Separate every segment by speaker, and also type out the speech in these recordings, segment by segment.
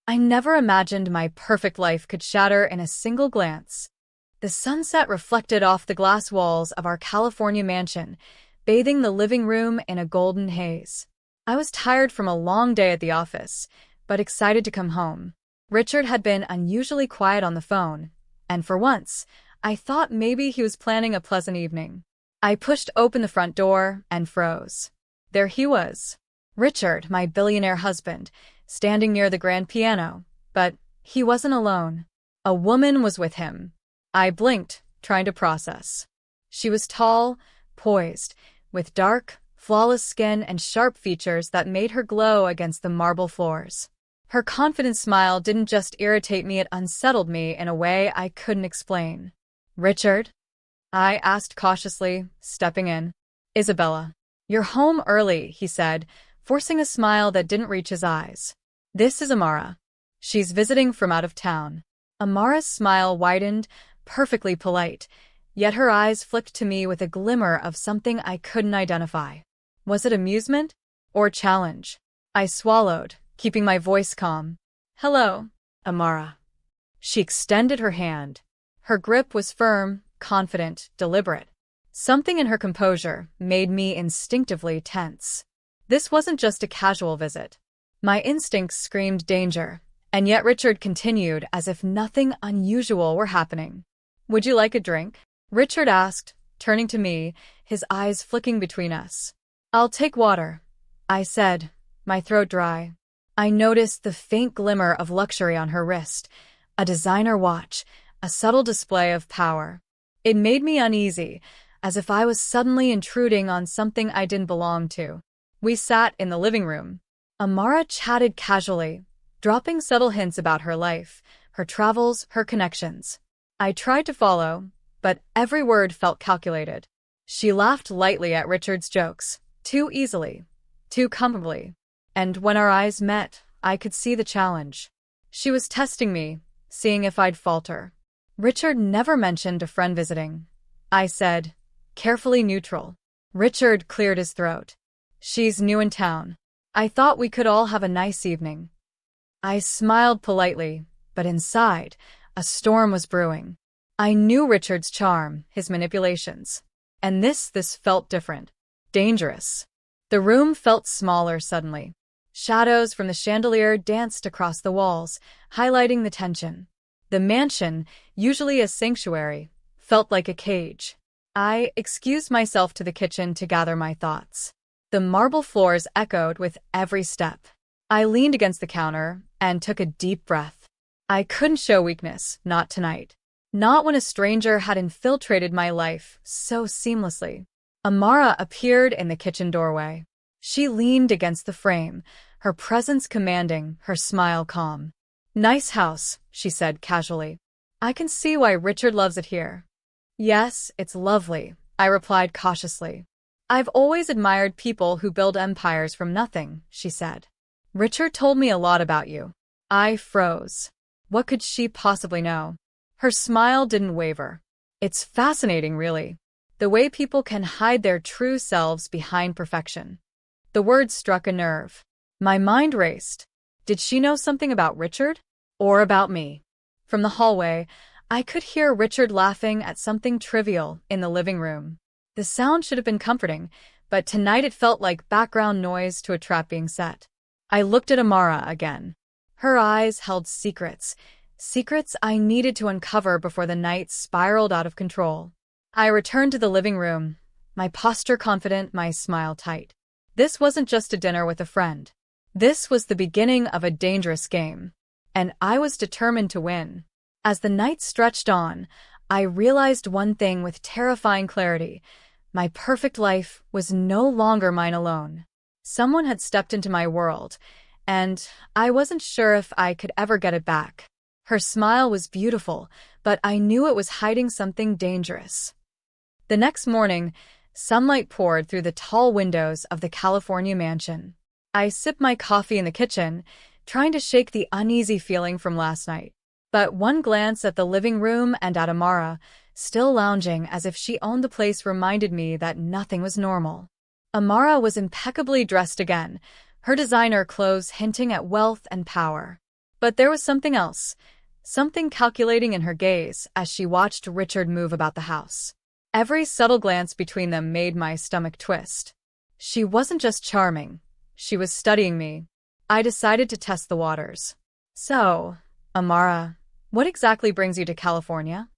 Speaker 1: I never imagined my perfect life could shatter in a single glance. The sunset reflected off the glass walls of our California mansion, bathing the living room in a golden haze. I was tired from a long day at the office, but excited to come home. Richard had been unusually quiet on the phone, and for once, I thought maybe he was planning a pleasant evening. I pushed open the front door and froze. There he was. Richard, my billionaire husband, standing near the grand piano. But he wasn't alone. A woman was with him. I blinked, trying to process. She was tall, poised, with dark, flawless skin and sharp features that made her glow against the marble floors. Her confident smile didn't just irritate me, it unsettled me in a way I couldn't explain. "Richard?" I asked cautiously, stepping in. "Isabella, you're home early," he said, forcing a smile that didn't reach his eyes. "This is Amara. She's visiting from out of town." Amara's smile widened, perfectly polite, yet her eyes flicked to me with a glimmer of something I couldn't identify. Was it amusement or challenge? I swallowed, keeping my voice calm. "Hello, Amara." She extended her hand. Her grip was firm, confident, deliberate. Something in her composure made me instinctively tense. This wasn't just a casual visit. My instincts screamed danger, and yet Richard continued as if nothing unusual were happening. "Would you like a drink?" Richard asked, turning to me, his eyes flicking between us. "I'll take water," I said, my throat dry. I noticed the faint glimmer of luxury on her wrist, a designer watch, a subtle display of power. It made me uneasy, as if I was suddenly intruding on something I didn't belong to. We sat in the living room. Amara chatted casually, dropping subtle hints about her life, her travels, her connections. I tried to follow, but every word felt calculated. She laughed lightly at Richard's jokes, too easily, too comfortably. And when our eyes met, I could see the challenge. She was testing me, seeing if I'd falter. "Richard never mentioned a friend visiting," I said, carefully neutral. Richard cleared his throat. "She's new in town. I thought we could all have a nice evening." I smiled politely, but inside, a storm was brewing. I knew Richard's charm, his manipulations. And this felt different. Dangerous. The room felt smaller suddenly. Shadows from the chandelier danced across the walls, highlighting the tension. The mansion, usually a sanctuary, felt like a cage. I excused myself to the kitchen to gather my thoughts. The marble floors echoed with every step. I leaned against the counter and took a deep breath. I couldn't show weakness, not tonight. Not when a stranger had infiltrated my life so seamlessly. Amara appeared in the kitchen doorway. She leaned against the frame, her presence commanding, her smile calm. "Nice house," she said casually. "I can see why Richard loves it here." "Yes, it's lovely," I replied cautiously. "I've always admired people who build empires from nothing," she said. "Richard told me a lot about you." I froze. What could she possibly know? Her smile didn't waver. "It's fascinating, really. The way people can hide their true selves behind perfection." The words struck a nerve. My mind raced. Did she know something about Richard? Or about me? From the hallway, I could hear Richard laughing at something trivial in the living room. The sound should have been comforting, but tonight it felt like background noise to a trap being set. I looked at Amara again. Her eyes held secrets. Secrets I needed to uncover before the night spiraled out of control. I returned to the living room, my posture confident, my smile tight. This wasn't just a dinner with a friend. This was the beginning of a dangerous game, and I was determined to win. As the night stretched on, I realized one thing with terrifying clarity. My perfect life was no longer mine alone. Someone had stepped into my world, and I wasn't sure if I could ever get it back. Her smile was beautiful, but I knew it was hiding something dangerous. The next morning, sunlight poured through the tall windows of the California mansion. I sipped my coffee in the kitchen, trying to shake the uneasy feeling from last night. But one glance at the living room and at Amara, still lounging as if she owned the place, reminded me that nothing was normal. Amara was impeccably dressed again, her designer clothes hinting at wealth and power. But there was something else, something calculating in her gaze as she watched Richard move about the house. Every subtle glance between them made my stomach twist. She wasn't just charming, she was studying me. I decided to test the waters. So, Amara, what exactly brings you to California?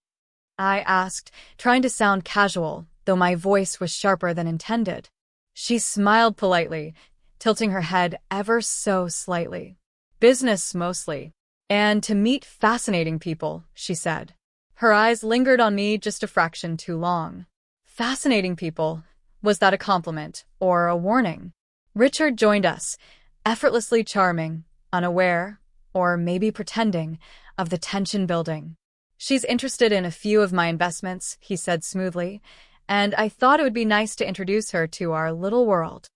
Speaker 1: I asked, trying to sound casual, though my voice was sharper than intended. She smiled politely, tilting her head ever so slightly. Business, mostly. And to meet fascinating people, she said. Her eyes lingered on me just a fraction too long. Fascinating people. Was that a compliment or a warning? Richard joined us, effortlessly charming, unaware, or maybe pretending, of the tension building. She's interested in a few of my investments, he said smoothly, and I thought it would be nice to introduce her to our little world.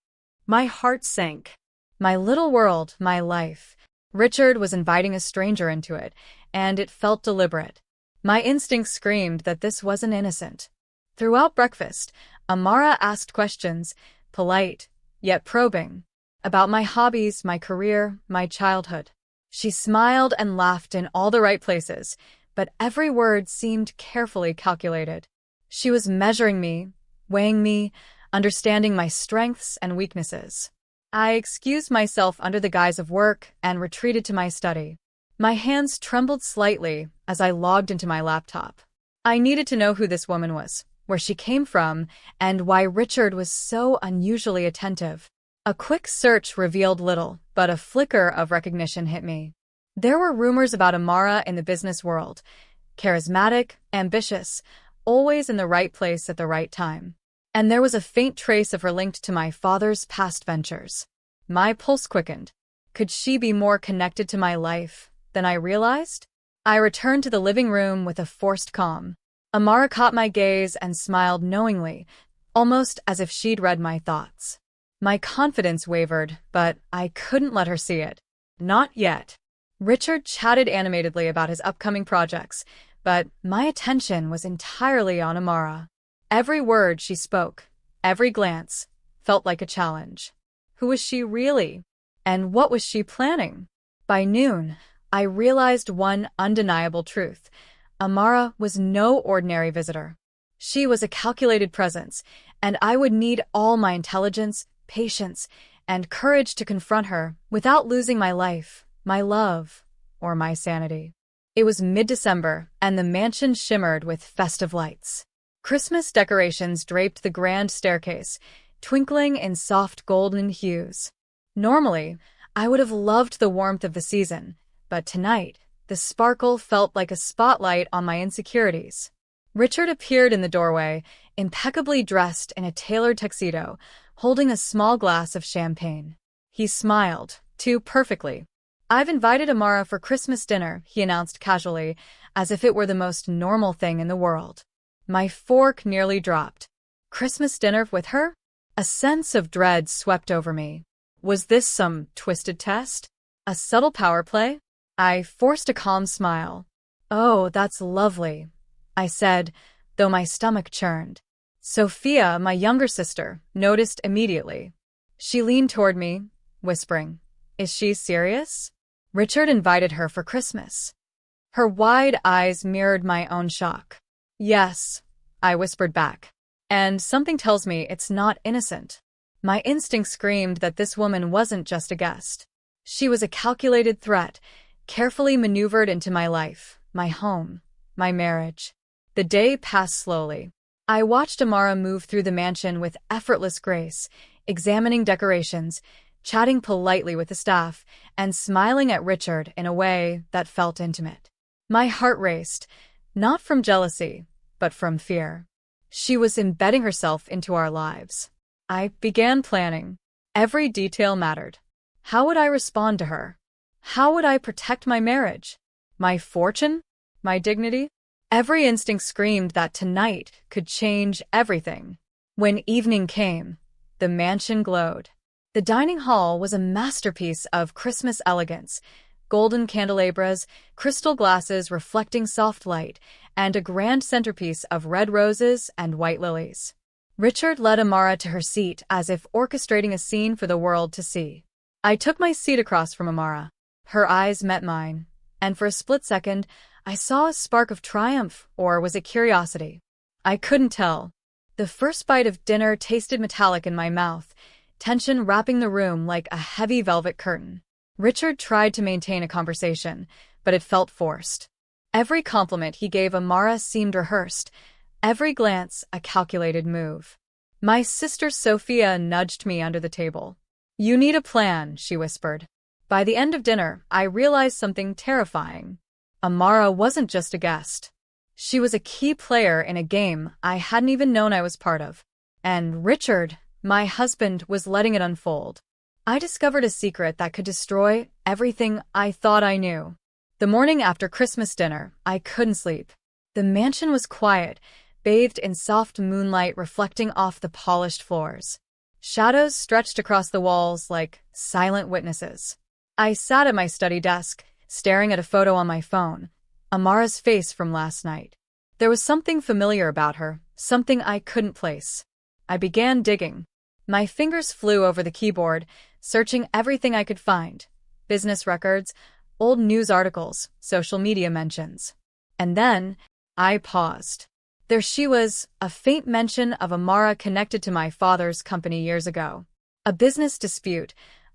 Speaker 1: My heart sank. My little world, my life. Richard was inviting a stranger into it, and it felt deliberate. My instincts screamed that this wasn't innocent. Throughout breakfast, Amara asked questions, polite, yet probing, about my hobbies, my career, my childhood. She smiled and laughed in all the right places, but every word seemed carefully calculated. She was measuring me, weighing me, understanding my strengths and weaknesses. I excused myself under the guise of work and retreated to my study. My hands trembled slightly as I logged into my laptop. I needed to know who this woman was, where she came from, and why Richard was so unusually attentive. A quick search revealed little, but a flicker of recognition hit me. There were rumors about Amara in the business world. Charismatic, ambitious, always in the right place at the right time. And there was a faint trace of her linked to my father's past ventures. My pulse quickened. Could she be more connected to my life than I realized? I returned to the living room with a forced calm. Amara caught my gaze and smiled knowingly, almost as if she'd read my thoughts. My confidence wavered, but I couldn't let her see it. Not yet. Richard chatted animatedly about his upcoming projects, but my attention was entirely on Amara. Every word she spoke, every glance, felt like a challenge. Who was she really? And what was she planning? By noon, I realized one undeniable truth. Amara was no ordinary visitor. She was a calculated presence, and I would need all my intelligence, patience, and courage to confront her without losing my life, my love, or my sanity. It was mid-December, and the mansion shimmered with festive lights. Christmas decorations draped the grand staircase, twinkling in soft golden hues. Normally, I would have loved the warmth of the season, but tonight, the sparkle felt like a spotlight on my insecurities. Richard appeared in the doorway, impeccably dressed in a tailored tuxedo, holding a small glass of champagne. He smiled, too perfectly. I've invited Amara for Christmas dinner, he announced casually, as if it were the most normal thing in the world. My fork nearly dropped. Christmas dinner with her? A sense of dread swept over me. Was this some twisted test? A subtle power play? I forced a calm smile. Oh, that's lovely, I said, though my stomach churned. Sophia, my younger sister, noticed immediately. She leaned toward me, whispering, "Is she serious?" Richard invited her for Christmas. Her wide eyes mirrored my own shock. "Yes," I whispered back. "And something tells me it's not innocent." My instinct screamed that this woman wasn't just a guest. She was a calculated threat, carefully maneuvered into my life, my home, my marriage. The day passed slowly. I watched Amara move through the mansion with effortless grace, examining decorations, chatting politely with the staff, and smiling at Richard in a way that felt intimate. My heart raced, not from jealousy, but from fear. She was embedding herself into our lives. I began planning. Every detail mattered. How would I respond to her? How would I protect my marriage? My fortune? My dignity? Every instinct screamed that tonight could change everything. When evening came, the mansion glowed. The dining hall was a masterpiece of Christmas elegance, golden candelabras, crystal glasses reflecting soft light, and a grand centerpiece of red roses and white lilies. Richard led Amara to her seat as if orchestrating a scene for the world to see. I took my seat across from Amara. Her eyes met mine, and for a split second, I saw a spark of triumph, or was it curiosity? I couldn't tell. The first bite of dinner tasted metallic in my mouth, tension wrapping the room like a heavy velvet curtain. Richard tried to maintain a conversation, but it felt forced. Every compliment he gave Amara seemed rehearsed, every glance a calculated move. My sister Sophia nudged me under the table. "You need a plan," she whispered. By the end of dinner, I realized something terrifying. Amara wasn't just a guest. She was a key player in a game I hadn't even known I was part of. And Richard, my husband, was letting it unfold. I discovered a secret that could destroy everything I thought I knew. The morning after Christmas dinner, I couldn't sleep. The mansion was quiet, bathed in soft moonlight reflecting off the polished floors. Shadows stretched across the walls like silent witnesses. I sat at my study desk, staring at a photo on my phone, Amara's face from last night. There was something familiar about her, something I couldn't place. I began digging. My fingers flew over the keyboard, searching everything I could find. Business records, old news articles, social media mentions. And then, I paused. There she was, a faint mention of Amara connected to my father's company years ago. A business dispute,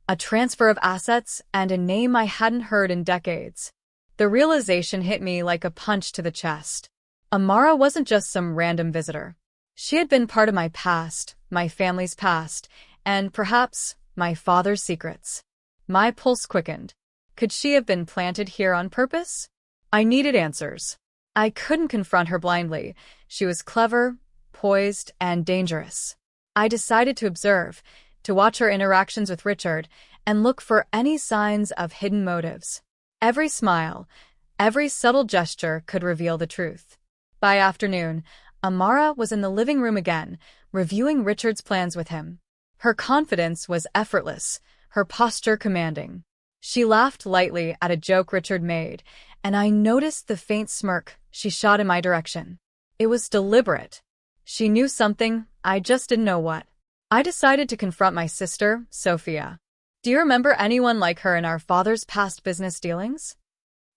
Speaker 1: a transfer of assets, and a name I hadn't heard in decades. The realization hit me like a punch to the chest. Amara wasn't just some random visitor. She had been part of my past, my family's past, and perhaps my father's secrets. My pulse quickened. Could she have been planted here on purpose? I needed answers. I couldn't confront her blindly. She was clever, poised, and dangerous. I decided to observe, to watch her interactions with Richard, and look for any signs of hidden motives. Every smile, every subtle gesture could reveal the truth. By afternoon, Amara was in the living room again, reviewing Richard's plans with him. Her confidence was effortless, her posture commanding. She laughed lightly at a joke Richard made, and I noticed the faint smirk she shot in my direction. It was deliberate. She knew something, I just didn't know what. I decided to confront my sister, Sophia. "Do you remember anyone like her in our father's past business dealings?"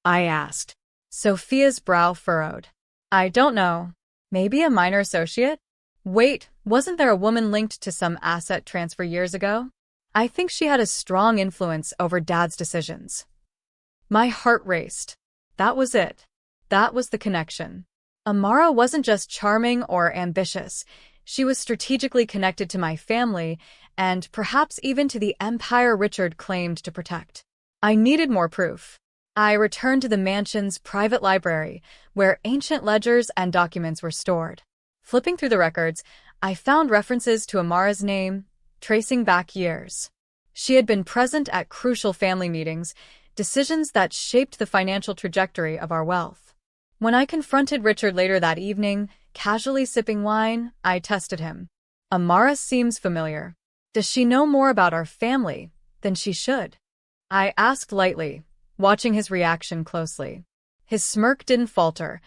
Speaker 1: I asked. Sophia's brow furrowed. "I don't know. Maybe a minor associate? Wait, wasn't there a woman linked to some asset transfer years ago? I think she had a strong influence over Dad's decisions." My heart raced. That was it. That was the connection. Amara wasn't just charming or ambitious. She was strategically connected to my family and perhaps even to the empire Richard claimed to protect. I needed more proof. I returned to the mansion's private library, where ancient ledgers and documents were stored. Flipping through the records, I found references to Amara's name, tracing back years. She had been present at crucial family meetings, decisions that shaped the financial trajectory of our wealth. When I confronted Richard later that evening, casually sipping wine, I tested him. "Amara seems familiar. Does she know more about our family than she should?" I asked lightly, watching his reaction closely. His smirk didn't falter,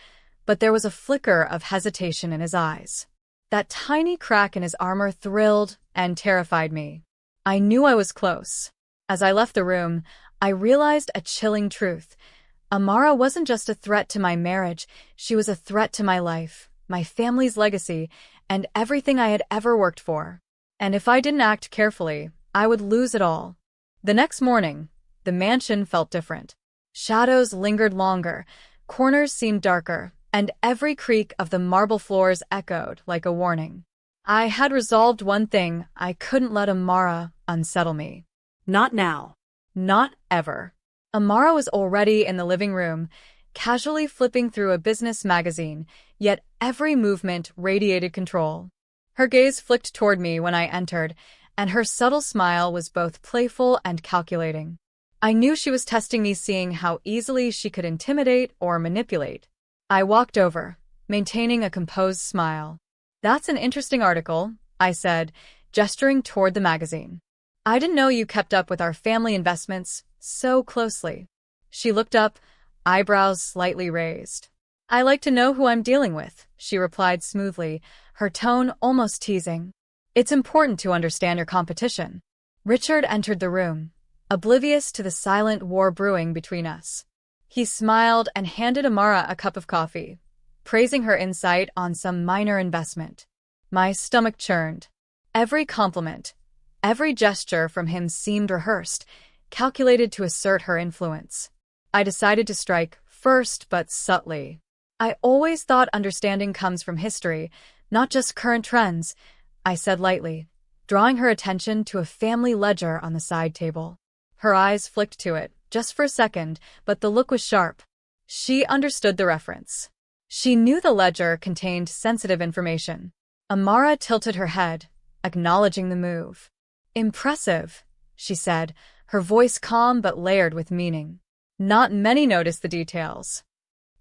Speaker 1: but there was a flicker of hesitation in his eyes. That tiny crack in his armor thrilled and terrified me. I knew I was close. As I left the room, I realized a chilling truth. Amara wasn't just a threat to my marriage, she was a threat to my life, my family's legacy, and everything I had ever worked for. And if I didn't act carefully, I would lose it all. The next morning, the mansion felt different. Shadows lingered longer, corners seemed darker, and every creak of the marble floors echoed like a warning. I had resolved one thing: I couldn't let Amara unsettle me. Not now. Not ever. Amara was already in the living room, casually flipping through a business magazine, yet every movement radiated control. Her gaze flicked toward me when I entered, and her subtle smile was both playful and calculating. I knew she was testing me, seeing how easily she could intimidate or manipulate. I walked over, maintaining a composed smile. "That's an interesting article," I said, gesturing toward the magazine. "I didn't know you kept up with our family investments so closely." She looked up, eyebrows slightly raised. "I like to know who I'm dealing with," she replied smoothly, her tone almost teasing. "It's important to understand your competition." Richard entered the room, oblivious to the silent war brewing between us. He smiled and handed Amara a cup of coffee, praising her insight on some minor investment. My stomach churned. Every compliment, every gesture from him seemed rehearsed, calculated to assert her influence. I decided to strike first but subtly. I always thought understanding comes from history, not just current trends, I said lightly, drawing her attention to a family ledger on the side table. Her eyes flicked to it, just for a second, but the look was sharp. She understood the reference. She knew the ledger contained sensitive information. Amara tilted her head, acknowledging the move. Impressive, she said, her voice calm but layered with meaning. Not many noticed the details.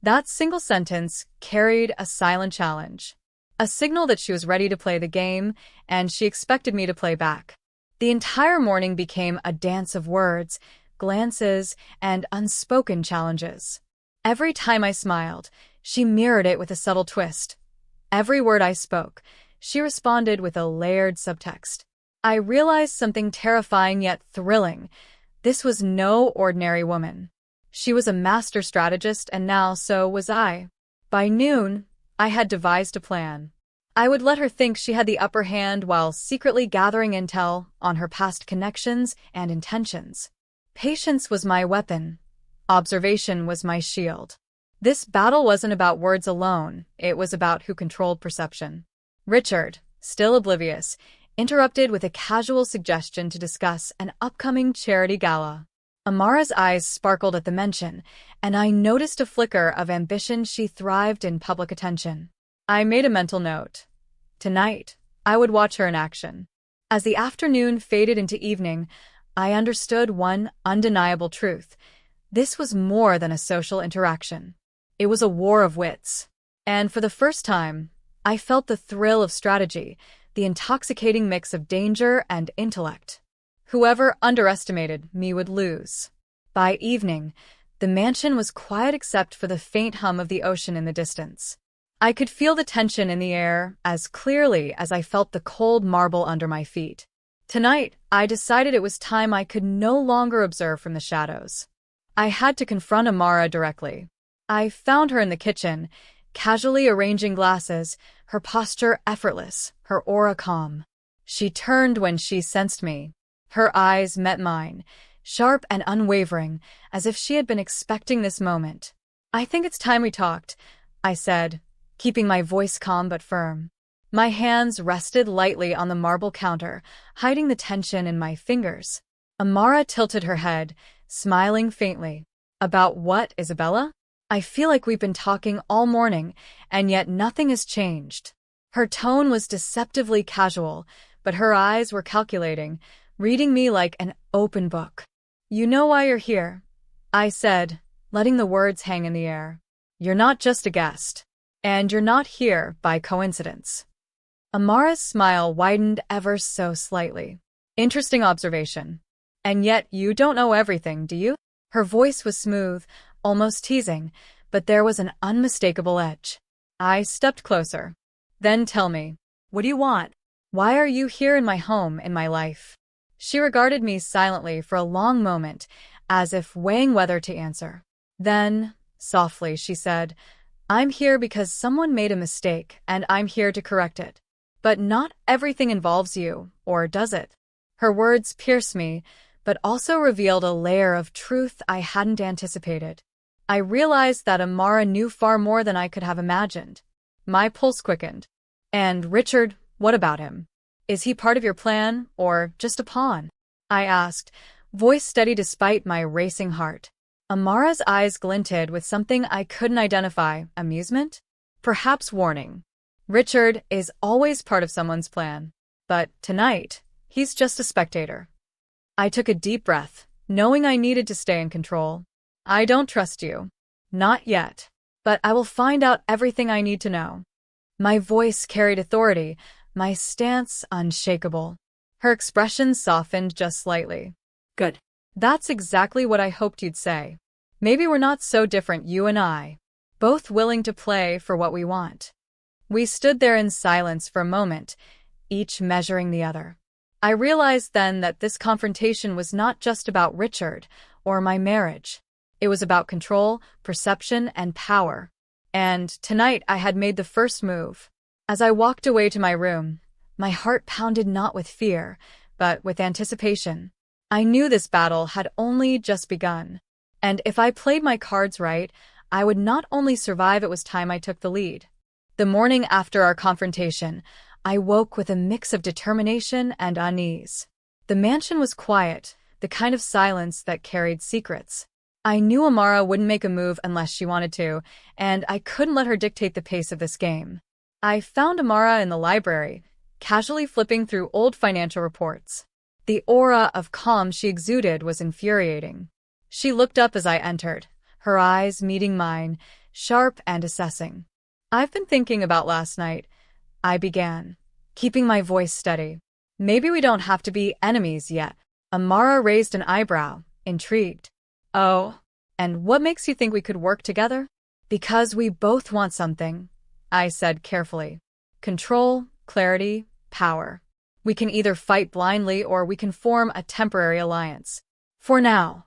Speaker 1: That single sentence carried a silent challenge, a signal that she was ready to play the game, and she expected me to play back. The entire morning became a dance of words, glances, and unspoken challenges. Every time I smiled, she mirrored it with a subtle twist. Every word I spoke, she responded with a layered subtext. I realized something terrifying yet thrilling. This was no ordinary woman. She was a master strategist, and now so was I. By noon, I had devised a plan. I would let her think she had the upper hand while secretly gathering intel on her past connections and intentions. Patience was my weapon. Observation was my shield. This battle wasn't about words alone, it was about who controlled perception. Richard, still oblivious, interrupted with a casual suggestion to discuss an upcoming charity gala. Amara's eyes sparkled at the mention, and I noticed a flicker of ambition. She thrived in public attention. I made a mental note. Tonight, I would watch her in action. As the afternoon faded into evening, I understood one undeniable truth. This was more than a social interaction. It was a war of wits. And for the first time, I felt the thrill of strategy, the intoxicating mix of danger and intellect. Whoever underestimated me would lose. By evening, the mansion was quiet except for the faint hum of the ocean in the distance. I could feel the tension in the air as clearly as I felt the cold marble under my feet. Tonight, I decided it was time I could no longer observe from the shadows. I had to confront Amara directly. I found her in the kitchen, casually arranging glasses, her posture effortless, her aura calm. She turned when she sensed me. Her eyes met mine, sharp and unwavering, as if she had been expecting this moment. I think it's time we talked, I said, keeping my voice calm but firm. My hands rested lightly on the marble counter, hiding the tension in my fingers. Amara tilted her head, smiling faintly. About what, Isabella? I feel like we've been talking all morning, and yet nothing has changed. Her tone was deceptively casual, but her eyes were calculating, reading me like an open book. You know why you're here, I said, letting the words hang in the air. You're not just a guest. And you're not here by coincidence. Amara's smile widened ever so slightly. Interesting observation. And yet you don't know everything, do you? Her voice was smooth, almost teasing, but there was an unmistakable edge. I stepped closer. Then tell me, what do you want? Why are you here in my home, in my life? She regarded me silently for a long moment, as if weighing whether to answer. Then, softly, she said, I'm here because someone made a mistake, and I'm here to correct it. But not everything involves you, or does it? Her words pierced me, but also revealed a layer of truth I hadn't anticipated. I realized that Amara knew far more than I could have imagined. My pulse quickened. And Richard, what about him? Is he part of your plan, or just a pawn? I asked, voice steady despite my racing heart. Amara's eyes glinted with something I couldn't identify. Amusement? Perhaps warning. Richard is always part of someone's plan. But tonight, he's just a spectator. I took a deep breath, knowing I needed to stay in control. I don't trust you. Not yet. But I will find out everything I need to know. My voice carried authority, my stance unshakable. Her expression softened just slightly. Good. That's exactly what I hoped you'd say. Maybe we're not so different, you and I. Both willing to play for what we want. We stood there in silence for a moment, each measuring the other. I realized then that this confrontation was not just about Richard or my marriage. It was about control, perception, and power. And tonight I had made the first move. As I walked away to my room, my heart pounded not with fear, but with anticipation. I knew this battle had only just begun. And if I played my cards right, I would not only survive, it was time I took the lead. The morning after our confrontation, I woke with a mix of determination and unease. The mansion was quiet, the kind of silence that carried secrets. I knew Amara wouldn't make a move unless she wanted to, and I couldn't let her dictate the pace of this game. I found Amara in the library, casually flipping through old financial reports. The aura of calm she exuded was infuriating. She looked up as I entered, her eyes meeting mine, sharp and assessing. "I've been thinking about last night," I began, keeping my voice steady. "Maybe we don't have to be enemies yet." Amara raised an eyebrow, intrigued. "Oh, and what makes you think we could work together?" "Because we both want something," I said carefully. "Control, clarity, power. We can either fight blindly or we can form a temporary alliance. For now."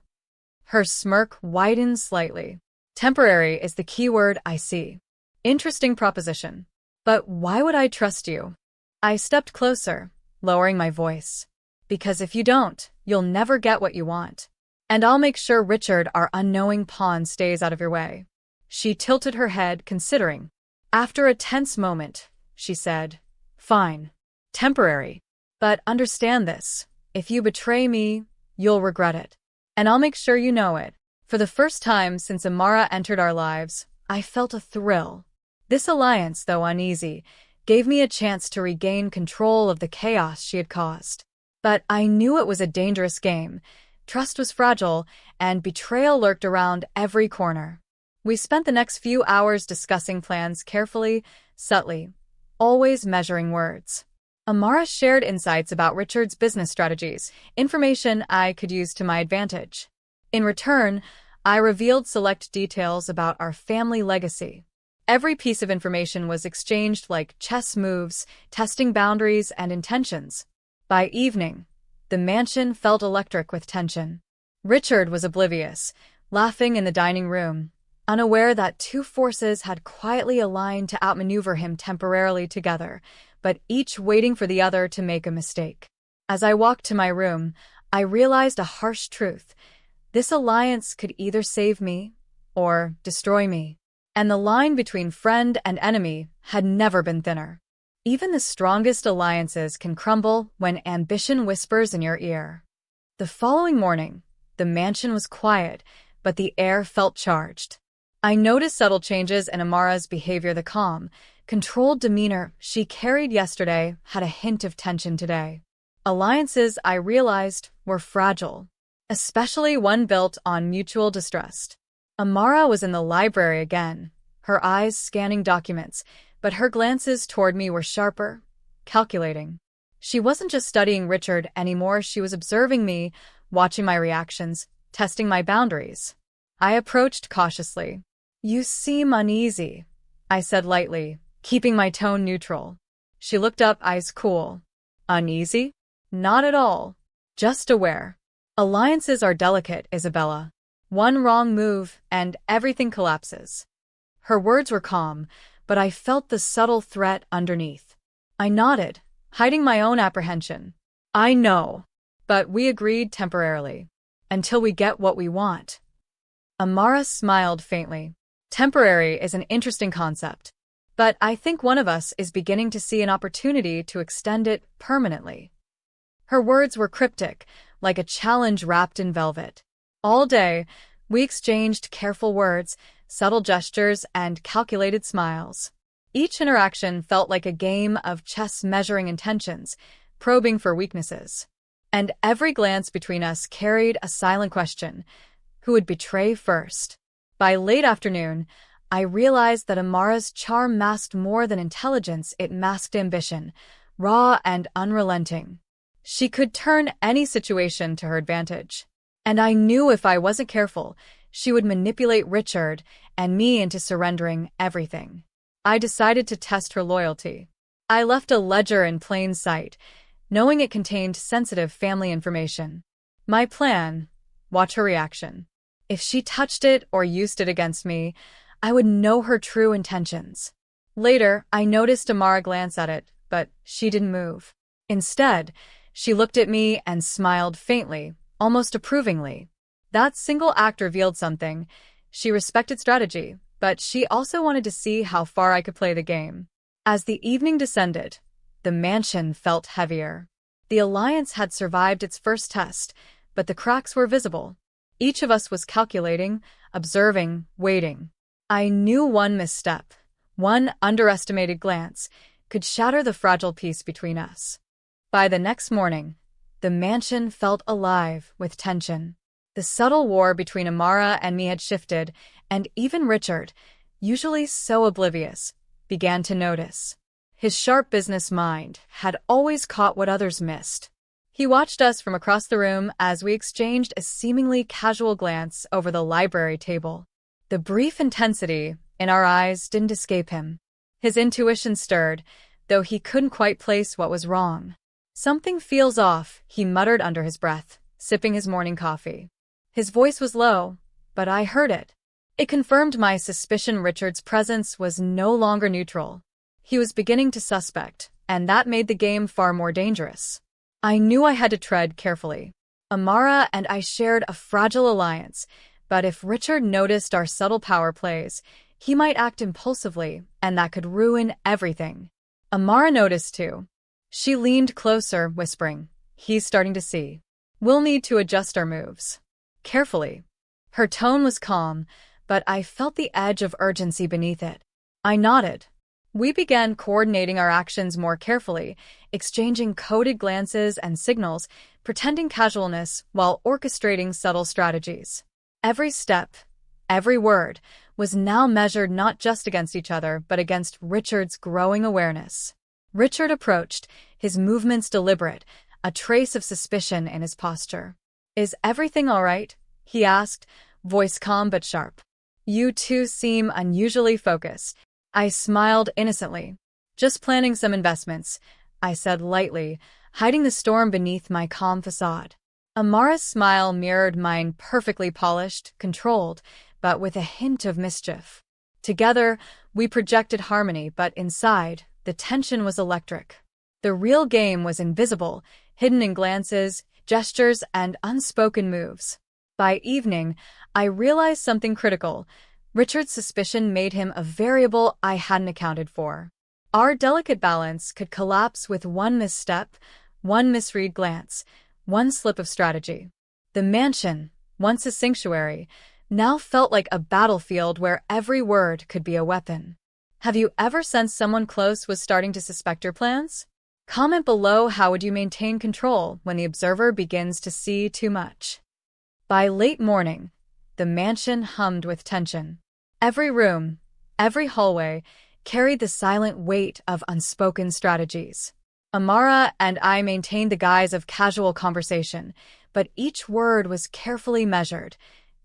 Speaker 1: Her smirk widened slightly. "Temporary is the key word I see. Interesting proposition. But why would I trust you?" I stepped closer, lowering my voice. "Because if you don't, you'll never get what you want. And I'll make sure Richard, our unknowing pawn, stays out of your way." She tilted her head, considering. After a tense moment, she said, "Fine. Temporary. But understand this. If you betray me, you'll regret it. And I'll make sure you know it." For the first time since Amara entered our lives, I felt a thrill. This alliance, though uneasy, gave me a chance to regain control of the chaos she had caused. But I knew it was a dangerous game. Trust was fragile, and betrayal lurked around every corner. We spent the next few hours discussing plans carefully, subtly, always measuring words. Amara shared insights about Richard's business strategies, information I could use to my advantage. In return, I revealed select details about our family legacy. Every piece of information was exchanged like chess moves, testing boundaries and intentions. By evening, the mansion felt electric with tension. Richard was oblivious, laughing in the dining room, unaware that two forces had quietly aligned to outmaneuver him temporarily together, but each waiting for the other to make a mistake. As I walked to my room, I realized a harsh truth. This alliance could either save me or destroy me. And the line between friend and enemy had never been thinner. Even the strongest alliances can crumble when ambition whispers in your ear. The following morning, the mansion was quiet, but the air felt charged. I noticed subtle changes in Amara's behavior. The calm, controlled demeanor she carried yesterday had a hint of tension today. Alliances, I realized, were fragile, especially one built on mutual distrust. Amara was in the library again, her eyes scanning documents, but her glances toward me were sharper, calculating. She wasn't just studying Richard anymore, she was observing me, watching my reactions, testing my boundaries. I approached cautiously. "You seem uneasy," I said lightly, keeping my tone neutral. She looked up, eyes cool. "Uneasy? Not at all. Just aware. Alliances are delicate, Isabella. One wrong move, and everything collapses." Her words were calm, but I felt the subtle threat underneath. I nodded, hiding my own apprehension. "I know. But we agreed temporarily. Until we get what we want." Amara smiled faintly. "Temporary is an interesting concept. But I think one of us is beginning to see an opportunity to extend it permanently." Her words were cryptic, like a challenge wrapped in velvet. All day, we exchanged careful words, subtle gestures, and calculated smiles. Each interaction felt like a game of chess, measuring intentions, probing for weaknesses. And every glance between us carried a silent question: who would betray first? By late afternoon, I realized that Amara's charm masked more than intelligence, it masked ambition, raw and unrelenting. She could turn any situation to her advantage. And I knew if I wasn't careful, she would manipulate Richard and me into surrendering everything. I decided to test her loyalty. I left a ledger in plain sight, knowing it contained sensitive family information. My plan: watch her reaction. If she touched it or used it against me, I would know her true intentions. Later, I noticed Amara glance at it, but she didn't move. Instead, she looked at me and smiled faintly, almost approvingly. That single act revealed something. She respected strategy, but she also wanted to see how far I could play the game. As the evening descended, the mansion felt heavier. The alliance had survived its first test, but the cracks were visible. Each of us was calculating, observing, waiting. I knew one misstep, one underestimated glance, could shatter the fragile peace between us. By the next morning, the mansion felt alive with tension. The subtle war between Amara and me had shifted, and even Richard, usually so oblivious, began to notice. His sharp business mind had always caught what others missed. He watched us from across the room as we exchanged a seemingly casual glance over the library table. The brief intensity in our eyes didn't escape him. His intuition stirred, though he couldn't quite place what was wrong. "Something feels off," he muttered under his breath, sipping his morning coffee. His voice was low, but I heard it. It confirmed my suspicion. Richard's presence was no longer neutral. He was beginning to suspect, and that made the game far more dangerous. I knew I had to tread carefully. Amara and I shared a fragile alliance, but if Richard noticed our subtle power plays, he might act impulsively, and that could ruin everything. Amara noticed too. She leaned closer, whispering, "He's starting to see. We'll need to adjust our moves." Carefully. Her tone was calm, but I felt the edge of urgency beneath it. I nodded. We began coordinating our actions more carefully, exchanging coded glances and signals, pretending casualness while orchestrating subtle strategies. Every step, every word, was now measured not just against each other, but against Richard's growing awareness. Richard approached, his movements deliberate, a trace of suspicion in his posture. "Is everything all right?" he asked, voice calm but sharp. "You two seem unusually focused." I smiled innocently. "Just planning some investments," I said lightly, hiding the storm beneath my calm facade. Amara's smile mirrored mine, perfectly polished, controlled, but with a hint of mischief. Together, we projected harmony, but inside, the tension was electric. The real game was invisible, hidden in glances, gestures, and unspoken moves. By evening, I realized something critical. Richard's suspicion made him a variable I hadn't accounted for. Our delicate balance could collapse with one misstep, one misread glance, one slip of strategy. The mansion, once a sanctuary, now felt like a battlefield where every word could be a weapon. Have you ever sensed someone close was starting to suspect your plans? Comment below, how would you maintain control when the observer begins to see too much? By late morning, the mansion hummed with tension. Every room, every hallway, carried the silent weight of unspoken strategies. Amara and I maintained the guise of casual conversation, but each word was carefully measured,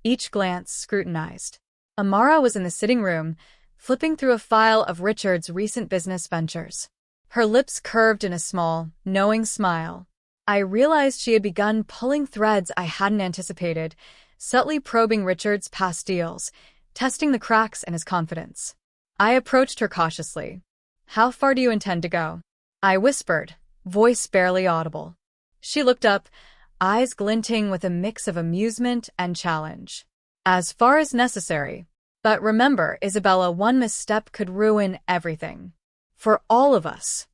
Speaker 1: each glance scrutinized. Amara was in the sitting room, flipping through a file of Richard's recent business ventures. Her lips curved in a small, knowing smile. I realized she had begun pulling threads I hadn't anticipated, subtly probing Richard's past deals, testing the cracks in his confidence. I approached her cautiously. "How far do you intend to go?" I whispered, voice barely audible. She looked up, eyes glinting with a mix of amusement and challenge. "As far as necessary. But remember, Isabella, one misstep could ruin everything. For all of us."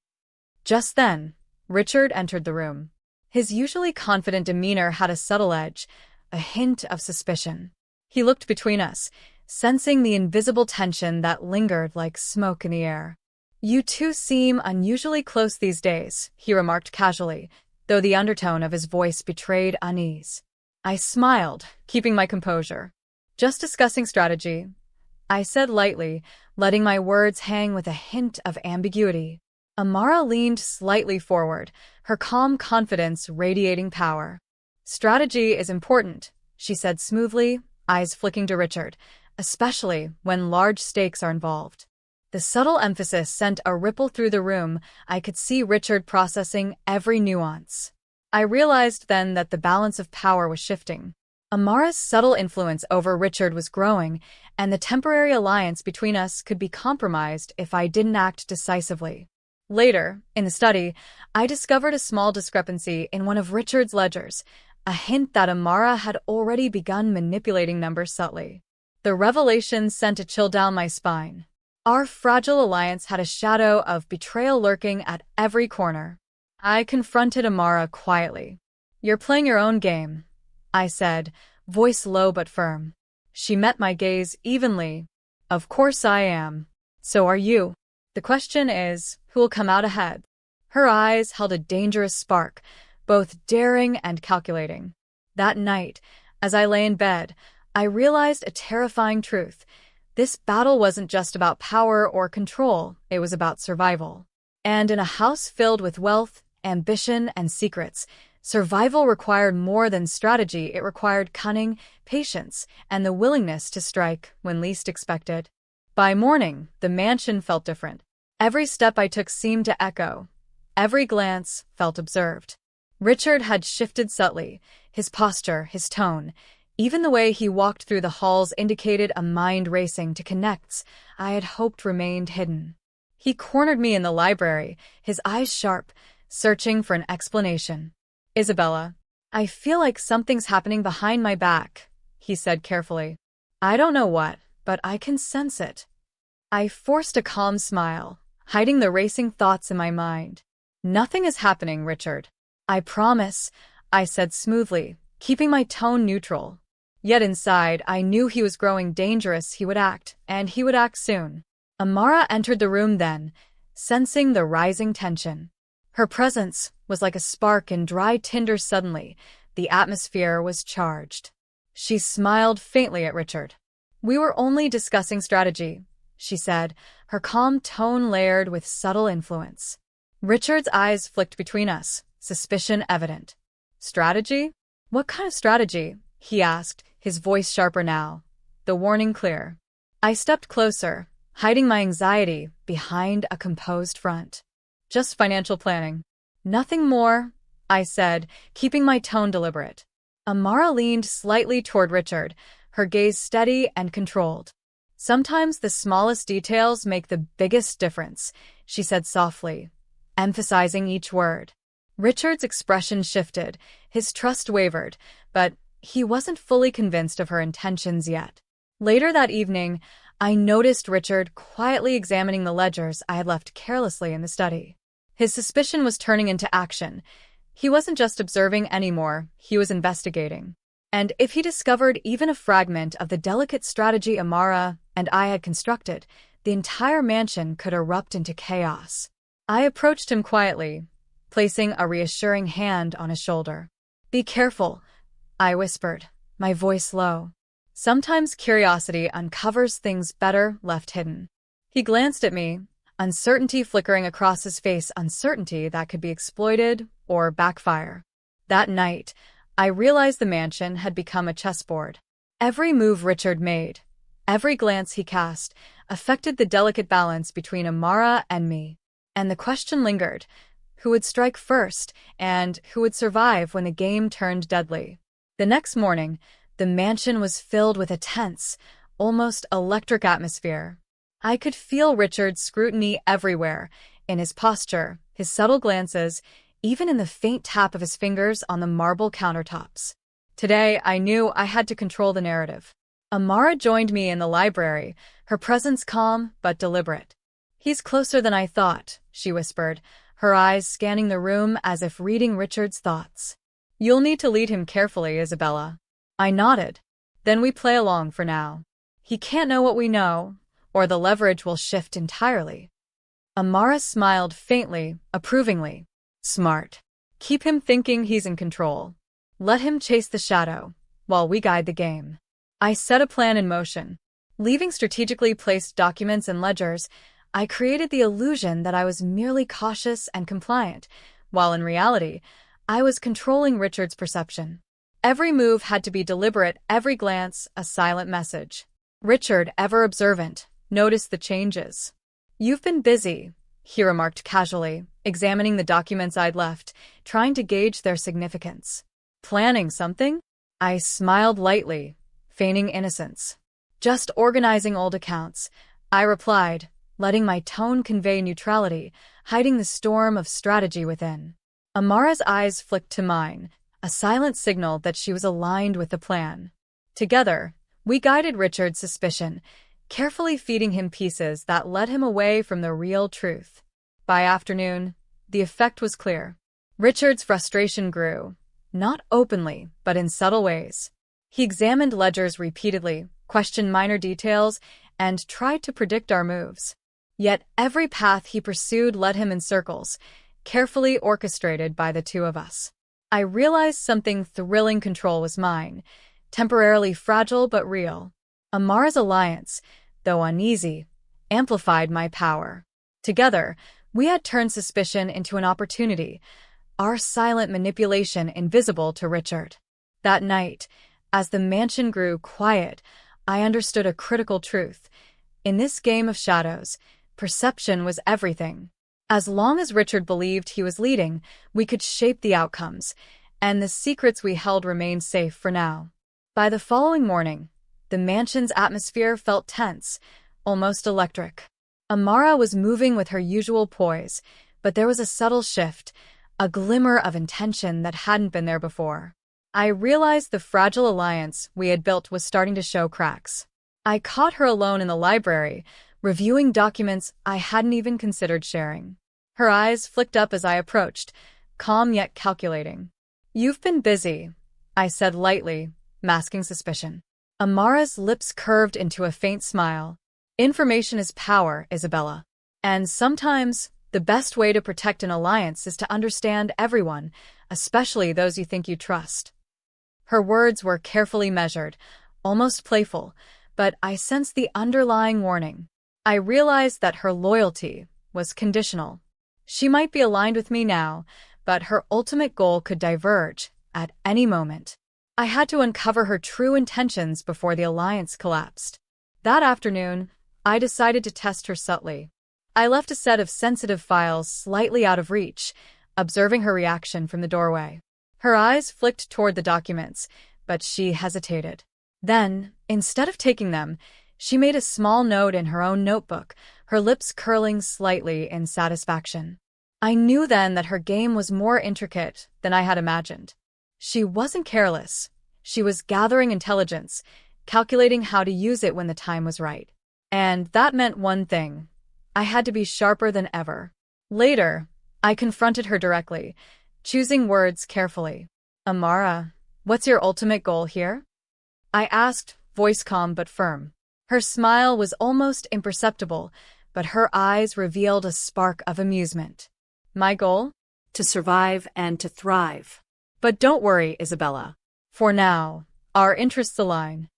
Speaker 1: Just then, Richard entered the room. His usually confident demeanor had a subtle edge, a hint of suspicion. He looked between us, sensing the invisible tension that lingered like smoke in the air. "You two seem unusually close these days," he remarked casually, though the undertone of his voice betrayed unease. I smiled, keeping my composure. "Just discussing strategy," I said lightly, letting my words hang with a hint of ambiguity. Amara leaned slightly forward, her calm confidence radiating power. "Strategy is important," she said smoothly, eyes flicking to Richard, "especially when large stakes are involved." The subtle emphasis sent a ripple through the room. I could see Richard processing every nuance. I realized then that the balance of power was shifting. Amara's subtle influence over Richard was growing, and the temporary alliance between us could be compromised if I didn't act decisively. Later, in the study, I discovered a small discrepancy in one of Richard's ledgers, a hint that Amara had already begun manipulating numbers subtly. The revelation sent a chill down my spine. Our fragile alliance had a shadow of betrayal lurking at every corner. I confronted Amara quietly. "You're playing your own game," I said, voice low but firm. She met my gaze evenly. "Of course I am. So are you. The question is, who will come out ahead?" Her eyes held a dangerous spark, both daring and calculating. That night, as I lay in bed, I realized a terrifying truth. This battle wasn't just about power or control, it was about survival. And in a house filled with wealth, ambition, and secrets, survival required more than strategy. It required cunning, patience, and the willingness to strike when least expected. By morning, the mansion felt different. Every step I took seemed to echo. Every glance felt observed. Richard had shifted subtly, his posture, his tone. Even the way he walked through the halls indicated a mind racing to connects I had hoped remained hidden. He cornered me in the library, his eyes sharp, searching for an explanation. "Isabella, I feel like something's happening behind my back," he said carefully. "I don't know what, but I can sense it." I forced a calm smile, hiding the racing thoughts in my mind. "Nothing is happening, Richard. I promise," I said smoothly, keeping my tone neutral. Yet inside, I knew he was growing dangerous. He would act, and he would act soon. Amara entered the room then, sensing the rising tension. Her presence was like a spark in dry tinder suddenly. The atmosphere was charged. She smiled faintly at Richard. "We were only discussing strategy," she said, her calm tone layered with subtle influence. Richard's eyes flicked between us, suspicion evident. "Strategy? What kind of strategy?" he asked, his voice sharper now, the warning clear. I stepped closer, hiding my anxiety behind a composed front. "Just financial planning." "Nothing more," I said, keeping my tone deliberate. Amara leaned slightly toward Richard, her gaze steady and controlled. "Sometimes the smallest details make the biggest difference," she said softly, emphasizing each word. Richard's expression shifted, his trust wavered, but he wasn't fully convinced of her intentions yet. Later that evening, I noticed Richard quietly examining the ledgers I had left carelessly in the study. His suspicion was turning into action. He wasn't just observing anymore, he was investigating. And if he discovered even a fragment of the delicate strategy Amara and I had constructed, the entire mansion could erupt into chaos. I approached him quietly, placing a reassuring hand on his shoulder. "Be careful," I whispered, my voice low. "Sometimes curiosity uncovers things better left hidden." He glanced at me, uncertainty flickering across his face, uncertainty that could be exploited or backfire. That night, I realized the mansion had become a chessboard. Every move Richard made, every glance he cast, affected the delicate balance between Amara and me. And the question lingered: who would strike first, and who would survive when the game turned deadly? The next morning, the mansion was filled with a tense, almost electric atmosphere. I could feel Richard's scrutiny everywhere, in his posture, his subtle glances, even in the faint tap of his fingers on the marble countertops. Today, I knew I had to control the narrative. Amara joined me in the library, her presence calm but deliberate. "He's closer than I thought," she whispered, her eyes scanning the room as if reading Richard's thoughts. "You'll need to lead him carefully, Isabella." I nodded. "Then we play along for now. He can't know what we know, or the leverage will shift entirely." Amara smiled faintly, approvingly. "Smart. Keep him thinking he's in control. Let him chase the shadow, while we guide the game." I set a plan in motion. Leaving strategically placed documents and ledgers, I created the illusion that I was merely cautious and compliant, while in reality, I was controlling Richard's perception. Every move had to be deliberate, every glance a silent message. Richard, ever observant, noticed the changes. "You've been busy," he remarked casually, examining the documents I'd left, trying to gauge their significance. "Planning something?" I smiled lightly, feigning innocence. "Just organizing old accounts," I replied, letting my tone convey neutrality, hiding the storm of strategy within. Amara's eyes flicked to mine, a silent signal that she was aligned with the plan. Together, we guided Richard's suspicion, carefully feeding him pieces that led him away from the real truth. By afternoon, the effect was clear. Richard's frustration grew, not openly, but in subtle ways. He examined ledgers repeatedly, questioned minor details, and tried to predict our moves. Yet every path he pursued led him in circles, carefully orchestrated by the two of us. I realized something thrilling control was mine, temporarily fragile but real. Amara's alliance, though uneasy, amplified my power. Together, we had turned suspicion into an opportunity, our silent manipulation invisible to Richard. That night, as the mansion grew quiet, I understood a critical truth. In this game of shadows, perception was everything. As long as Richard believed he was leading, we could shape the outcomes, and the secrets we held remained safe for now. By the following morning, the mansion's atmosphere felt tense, almost electric. Amara was moving with her usual poise, but there was a subtle shift, a glimmer of intention that hadn't been there before. I realized the fragile alliance we had built was starting to show cracks. I caught her alone in the library, reviewing documents I hadn't even considered sharing. Her eyes flicked up as I approached, calm yet calculating. "You've been busy," I said lightly, masking suspicion. Amara's lips curved into a faint smile. "Information is power, Isabella. And sometimes, the best way to protect an alliance is to understand everyone, especially those you think you trust." Her words were carefully measured, almost playful, but I sensed the underlying warning. I realized that her loyalty was conditional. She might be aligned with me now, but her ultimate goal could diverge at any moment. I had to uncover her true intentions before the alliance collapsed. That afternoon, I decided to test her subtly. I left a set of sensitive files slightly out of reach, observing her reaction from the doorway. Her eyes flicked toward the documents, but she hesitated. Then, instead of taking them, she made a small note in her own notebook, her lips curling slightly in satisfaction. I knew then that her game was more intricate than I had imagined. She wasn't careless. She was gathering intelligence, calculating how to use it when the time was right. And that meant one thing. I had to be sharper than ever. Later, I confronted her directly, choosing words carefully. "Amara, what's your ultimate goal here?" I asked, voice calm but firm. Her smile was almost imperceptible, but her eyes revealed a spark of amusement. "My goal? To survive and to thrive. But don't worry, Isabella. For now, our interests align."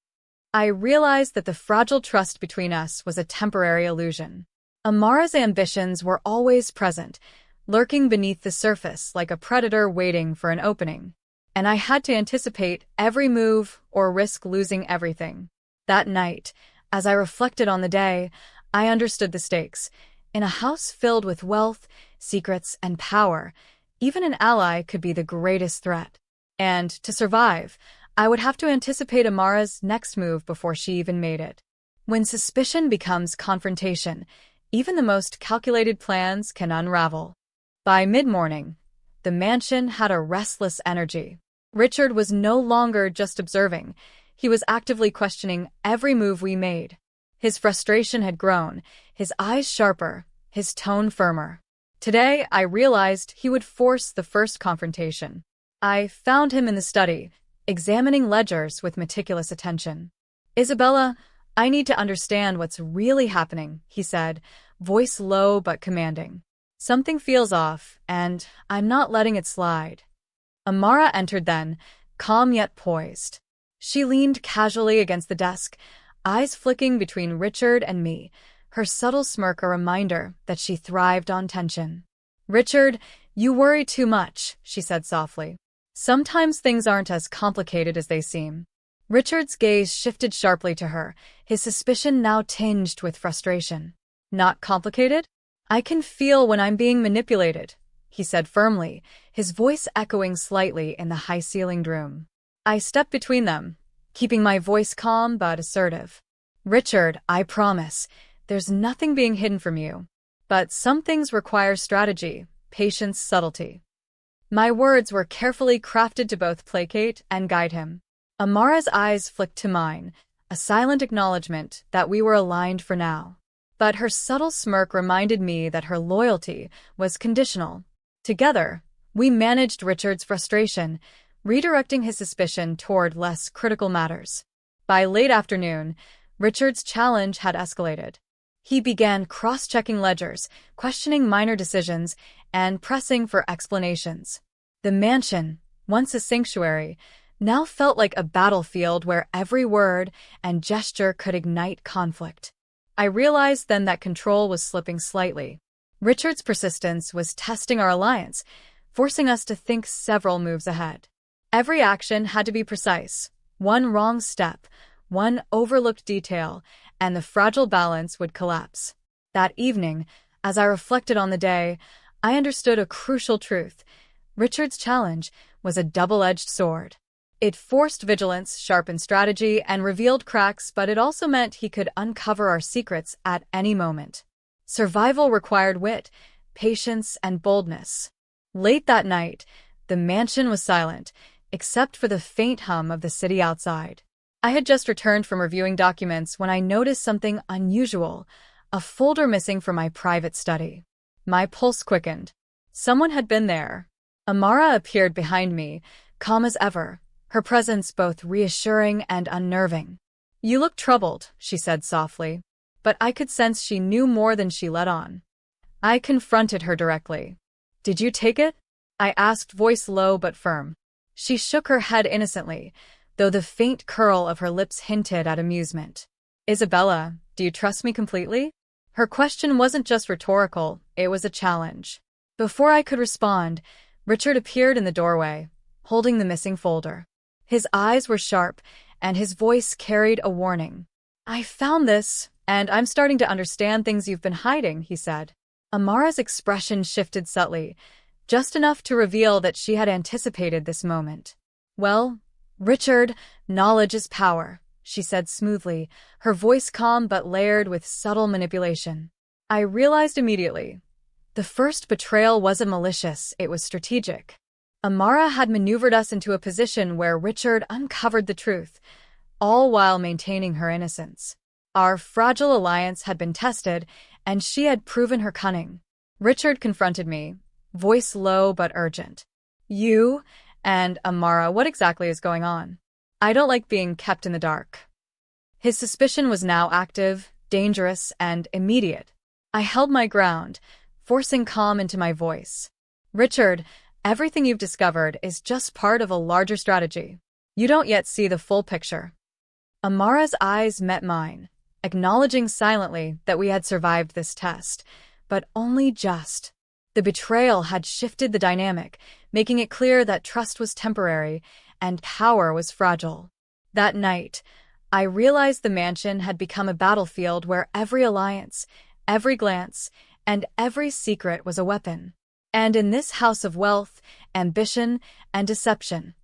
Speaker 1: I realized that the fragile trust between us was a temporary illusion. Amara's ambitions were always present, lurking beneath the surface like a predator waiting for an opening. And I had to anticipate every move or risk losing everything. That night, as I reflected on the day, I understood the stakes. In a house filled with wealth, secrets, and power, even an ally could be the greatest threat. And to survive, I would have to anticipate Amara's next move before she even made it. When suspicion becomes confrontation, even the most calculated plans can unravel. By mid-morning, the mansion had a restless energy. Richard was no longer just observing. He was actively questioning every move we made. His frustration had grown, his eyes sharper, his tone firmer. Today, I realized he would force the first confrontation. I found him in the study, examining ledgers with meticulous attention. "Isabella, I need to understand what's really happening," he said, voice low but commanding. "Something feels off, and I'm not letting it slide." Amara entered then, calm yet poised. She leaned casually against the desk, eyes flicking between Richard and me, her subtle smirk a reminder that she thrived on tension. "Richard, you worry too much," she said softly. "Sometimes things aren't as complicated as they seem." Richard's gaze shifted sharply to her, his suspicion now tinged with frustration. Not complicated? I can feel when I'm being manipulated, he said firmly, his voice echoing slightly in the high-ceilinged room. I stepped between them, keeping my voice calm but assertive. Richard, I promise, there's nothing being hidden from you. But some things require strategy, patience, subtlety. My words were carefully crafted to both placate and guide him. Amara's eyes flicked to mine, a silent acknowledgement that we were aligned for now. But her subtle smirk reminded me that her loyalty was conditional. Together, we managed Richard's frustration, redirecting his suspicion toward less critical matters. By late afternoon, Richard's challenge had escalated. He began cross-checking ledgers, questioning minor decisions, and pressing for explanations. The mansion, once a sanctuary, now felt like a battlefield where every word and gesture could ignite conflict. I realized then that control was slipping slightly. Richard's persistence was testing our alliance, forcing us to think several moves ahead. Every action had to be precise. One wrong step, one overlooked detail, and the fragile balance would collapse. That evening, as I reflected on the day, I understood a crucial truth. Richard's challenge was a double-edged sword. It forced vigilance, sharpened strategy, and revealed cracks, but it also meant he could uncover our secrets at any moment. Survival required wit, patience, and boldness. Late that night, the mansion was silent, except for the faint hum of the city outside. I had just returned from reviewing documents when I noticed something unusual, a folder missing from my private study. My pulse quickened. Someone had been there. Amara appeared behind me, calm as ever, her presence both reassuring and unnerving. You look troubled, she said softly, but I could sense she knew more than she let on. I confronted her directly. Did you take it? I asked, voice low but firm. She shook her head innocently, though the faint curl of her lips hinted at amusement. Isabella, do you trust me completely? Her question wasn't just rhetorical, it was a challenge. Before I could respond, Richard appeared in the doorway, holding the missing folder. His eyes were sharp, and his voice carried a warning. I found this, and I'm starting to understand things you've been hiding, he said. Amara's expression shifted subtly, just enough to reveal that she had anticipated this moment. Well, Richard, knowledge is power, she said smoothly, her voice calm but layered with subtle manipulation. I realized immediately. The first betrayal wasn't malicious, it was strategic. Amara had maneuvered us into a position where Richard uncovered the truth, all while maintaining her innocence. Our fragile alliance had been tested, and she had proven her cunning. Richard confronted me, voice low but urgent. You and Amara, what exactly is going on? I don't like being kept in the dark. His suspicion was now active, dangerous, and immediate. I held my ground, forcing calm into my voice. Richard, everything you've discovered is just part of a larger strategy. You don't yet see the full picture. Amara's eyes met mine, acknowledging silently that we had survived this test, but only just. The betrayal had shifted the dynamic, making it clear that trust was temporary and power was fragile. That night, I realized the mansion had become a battlefield where every alliance, every glance, and every secret was a weapon. And in this house of wealth, ambition, and deception,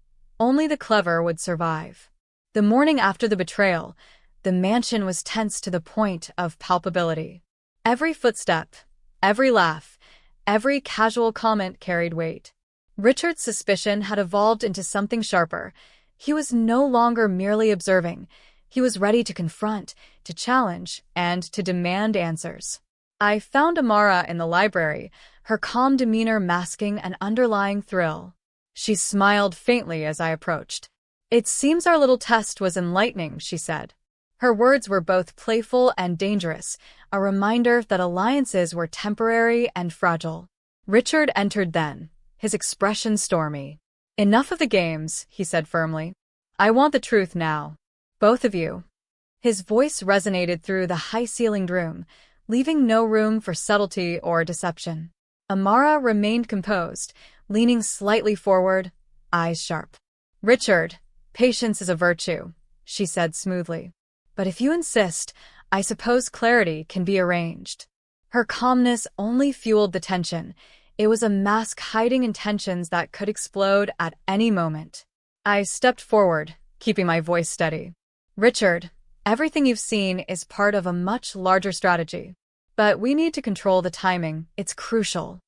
Speaker 1: only the clever would survive. The morning after the betrayal, the mansion was tense to the point of palpability. Every footstep, every laugh, every casual comment carried weight. Richard's suspicion had evolved into something sharper. He was no longer merely observing. He was ready to confront, to challenge, and to demand answers. I found Amara in the library, her calm demeanor masking an underlying thrill. She smiled faintly as I approached. It seems our little test was enlightening, she said. Her words were both playful and dangerous, a reminder that alliances were temporary and fragile. Richard entered then, his expression stormy. Enough of the games, he said firmly. I want the truth now. Both of you. His voice resonated through the high-ceilinged room, leaving no room for subtlety or deception. Amara remained composed, leaning slightly forward, eyes sharp. Richard, patience is a virtue, she said smoothly. But if you insist, I suppose clarity can be arranged. Her calmness only fueled the tension. It was a mask hiding intentions that could explode at any moment. I stepped forward, keeping my voice steady. Richard, everything you've seen is part of a much larger strategy. But we need to control the timing. It's crucial.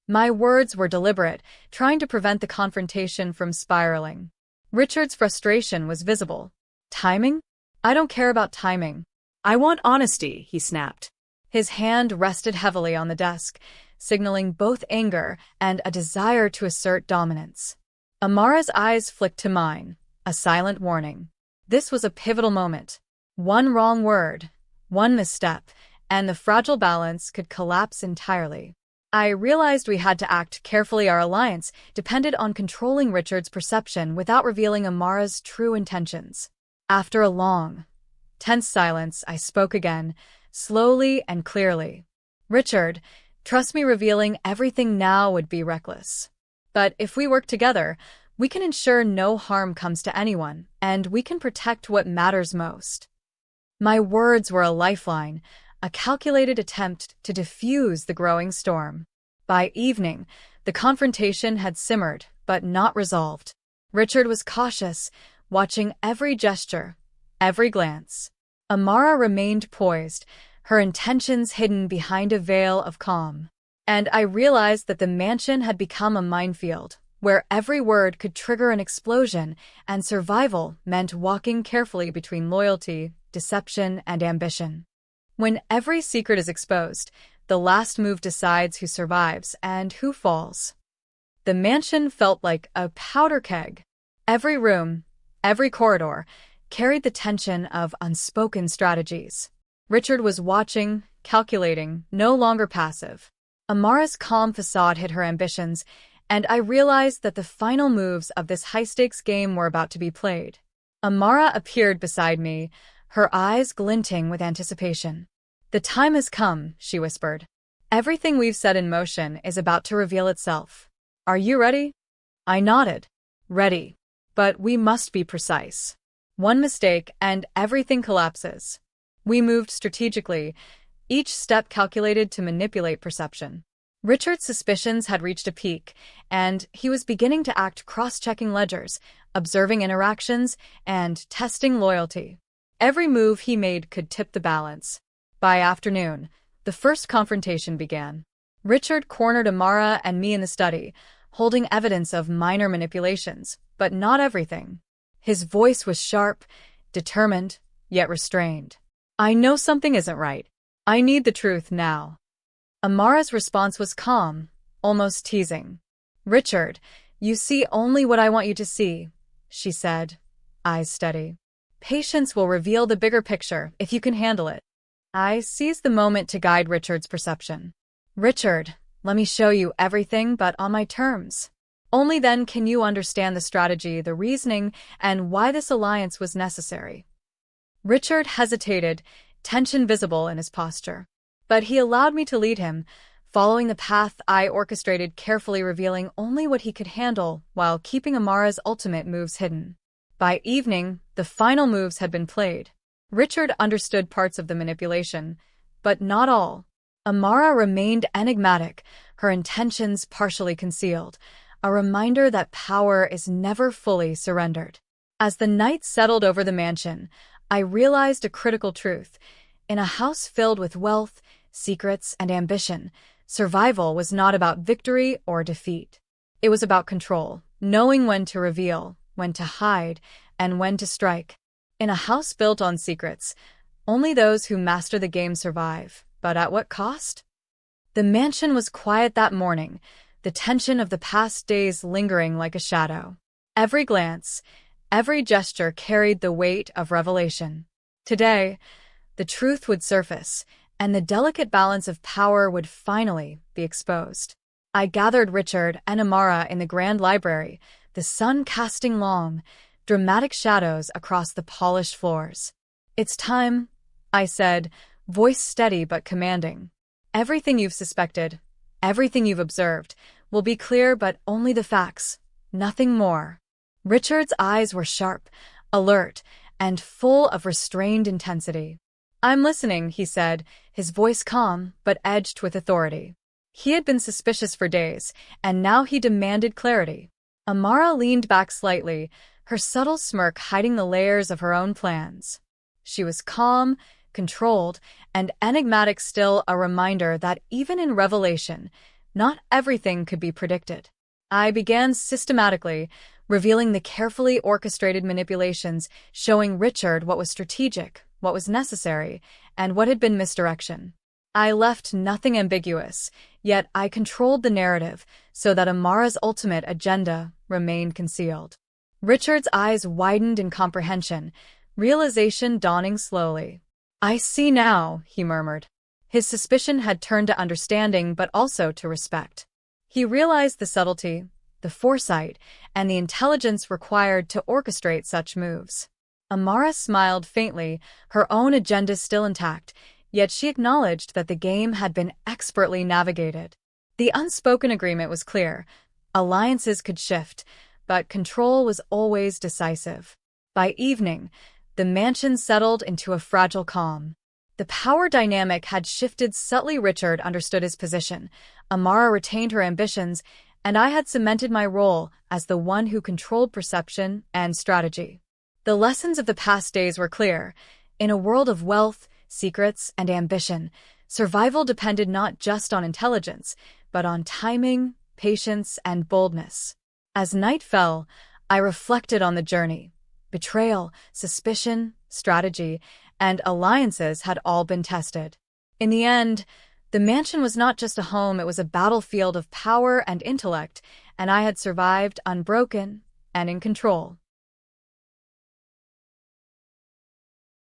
Speaker 1: My words were deliberate, trying to prevent the confrontation from spiraling. Richard's frustration was visible. Timing? I don't care about timing.
Speaker 2: I want honesty, he snapped.
Speaker 1: His hand rested heavily on the desk, signaling both anger and a desire to assert dominance. Amara's eyes flicked to mine, a silent warning. This was a pivotal moment. One wrong word, one misstep, and the fragile balance could collapse entirely. I realized we had to act carefully. Our alliance depended on controlling Richard's perception without revealing Amara's true intentions. After a long, tense silence, I spoke again, slowly and clearly. Richard, trust me, revealing everything now would be reckless. But if we work together, we can ensure no harm comes to anyone, and we can protect what matters most. My words were a lifeline, a calculated attempt to diffuse the growing storm. By evening, the confrontation had simmered, but not resolved. Richard was cautious, watching every gesture, every glance. Amara remained poised, her intentions hidden behind a veil of calm. And I realized that the mansion had become a minefield, where every word could trigger an explosion, and survival meant walking carefully between loyalty, deception, and ambition. When every secret is exposed, the last move decides who survives and who falls. The mansion felt like a powder keg. Every room, every corridor, carried the tension of unspoken strategies. Richard was watching, calculating, no longer passive. Amara's calm facade hid her ambitions, and I realized that the final moves of this high-stakes game were about to be played. Amara appeared beside me, her eyes glinting with anticipation. "The time has come," she whispered. "Everything we've set in motion is about to reveal itself. Are you ready?" I nodded. Ready. But we must be precise. One mistake and everything collapses. We moved strategically, each step calculated to manipulate perception. Richard's suspicions had reached a peak, and he was beginning to act cross-checking ledgers, observing interactions, and testing loyalty. Every move he made could tip the balance. By afternoon, the first confrontation began. Richard cornered Amara and me in the study, holding evidence of minor manipulations, but not everything. His voice was sharp, determined, yet restrained. "I know something isn't right. I need the truth now." Amara's response was calm, almost teasing. "Richard, you see only what I want you to see," she said, eyes steady. "Patience will reveal the bigger picture if you can handle it." I seized the moment to guide Richard's perception. "Richard, let me show you everything, but on my terms. Only then can you understand the strategy, the reasoning, and why this alliance was necessary." Richard hesitated, tension visible in his posture. But he allowed me to lead him, following the path I orchestrated, carefully revealing only what he could handle while keeping Amara's ultimate moves hidden. By evening, the final moves had been played. Richard understood parts of the manipulation, but not all. Amara remained enigmatic, her intentions partially concealed, a reminder that power is never fully surrendered. As the night settled over the mansion, I realized a critical truth. In a house filled with wealth, secrets, and ambition, survival was not about victory or defeat. It was about control, knowing when to reveal, when to hide, and when to strike. In a house built on secrets, only those who master the game survive. But at what cost? The mansion was quiet that morning, the tension of the past days lingering like a shadow. Every glance, every gesture carried the weight of revelation. Today, the truth would surface, and the delicate balance of power would finally be exposed. I gathered Richard and Amara in the grand library, the sun casting long, dramatic shadows across the polished floors. "It's time," I said, voice steady but commanding. "Everything you've suspected, everything you've observed, will be clear, but only the facts, nothing more." Richard's eyes were sharp, alert, and full of restrained intensity. I'm listening, he said, his voice calm but edged with authority. He had been suspicious for days, and now he demanded clarity. Amara leaned back slightly, her subtle smirk hiding the layers of her own plans. She was calm, controlled, and enigmatic, still a reminder that even in revelation, not everything could be predicted. I began systematically, revealing the carefully orchestrated manipulations, showing Richard what was strategic, what was necessary, and what had been misdirection. I left nothing ambiguous, yet I controlled the narrative so that Amara's ultimate agenda remained concealed. Richard's eyes widened in comprehension, realization dawning slowly. I see now, he murmured. His suspicion had turned to understanding but also to respect. He realized the subtlety, the foresight, and the intelligence required to orchestrate such moves. Amara smiled faintly, her own agenda still intact, yet she acknowledged that the game had been expertly navigated. The unspoken agreement was clear. Alliances could shift, but control was always decisive. By evening, the mansion settled into a fragile calm. The power dynamic had shifted subtly. Richard understood his position, Amara retained her ambitions, and I had cemented my role as the one who controlled perception and strategy. The lessons of the past days were clear. In a world of wealth, secrets, and ambition, survival depended not just on intelligence, but on timing, patience, and boldness. As night fell, I reflected on the journey. Betrayal, suspicion, strategy, and alliances had all been tested. In the end, the mansion was not just a home, it was a battlefield of power and intellect, and I had survived unbroken and in control.